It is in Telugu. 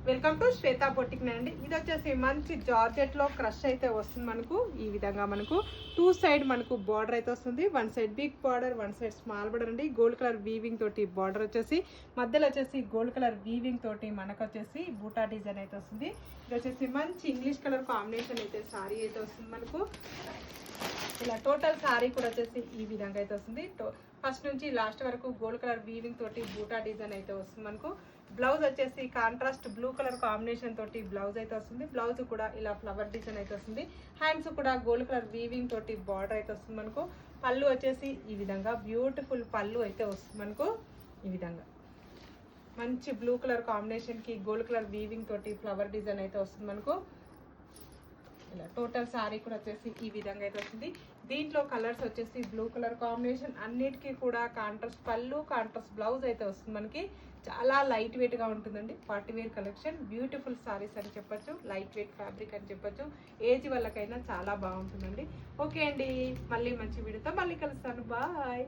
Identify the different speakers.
Speaker 1: వెల్కమ్ టు శ్వేతా బొటిక్ అండి. ఇది వచ్చేసి మంచి జార్జెట్ లో క్రష్ అయితే వస్తుంది. మనకు ఈ విధంగా మనకు టూ సైడ్ మనకు బార్డర్ అయితే వస్తుంది. One side big border, one side small border అండి. గోల్డ్ కలర్ వీవింగ్ తోటి బార్డర్ వచ్చేసి మధ్యలో వచ్చేసి గోల్డ్ కలర్ వీవింగ్ తోటి మనకు వచ్చేసి బూటా డిజైన్ అయితే వస్తుంది. ఇది వచ్చేసి మంచి ఇంగ్లీష్ కలర్ కాంబినేషన్ అయితే సారీ అయితే వస్తుంది. మనకు ఇలా టోటల్ సారీ కూడా వచ్చేసి ఈ విధంగా అయితే వస్తుంది. ఫస్ట్ నుంచి లాస్ట్ వరకు గోల్డ్ కలర్ వీవింగ్ తోటి బూటా డిజైన్ అయితే వస్తుంది. మనకు బ్లౌజ్ వచ్చేసి కాంట్రాస్ట్ బ్లూ కలర్ కాంబినేషన్ తోటి బ్లౌజ్ అయితే వస్తుంది. బ్లౌజ్ కూడా ఇలా ఫ్లవర్ డిజైన్ అయితే వస్తుంది. హ్యాండ్స్ కూడా గోల్డ్ కలర్ వీవింగ్ తోటి బార్డర్ అయితే వస్తుంది. మనకు పళ్ళు వచ్చేసి ఈ విధంగా బ్యూటిఫుల్ పళ్ళు అయితే వస్తుంది. మనకు ఈ విధంగా మంచి బ్లూ కలర్ కాంబినేషన్ కి గోల్డ్ కలర్ వీవింగ్ తోటి ఫ్లవర్ డిజైన్ అయితే వస్తుంది. మనకు ఇలా టోటల్ సారీ కూడా వచ్చేసి ఈ విధంగా అయితే వస్తుంది. దీంట్లో కలర్స్ వచ్చేసి బ్లూ కలర్ కాంబినేషన్, అన్నిటికీ కూడా కాంట్రాస్ట్ పళ్ళు, కాంట్రాస్ట్ బ్లౌజ్ అయితే వస్తుంది. మనకి చాలా లైట్ వెయిట్ గా ఉంటుందండి. Party wear collection, beautiful saris అని చెప్పొచ్చు, లైట్ వెయిట్ ఫ్యాబ్రిక్ అని చెప్పొచ్చు. ఏజ్ వాళ్ళకైనా చాలా బాగుంటుందండి. ఓకే అండి, మళ్ళీ మంచి వీడియోతో మళ్ళీ కలుస్తాను. బాయ్.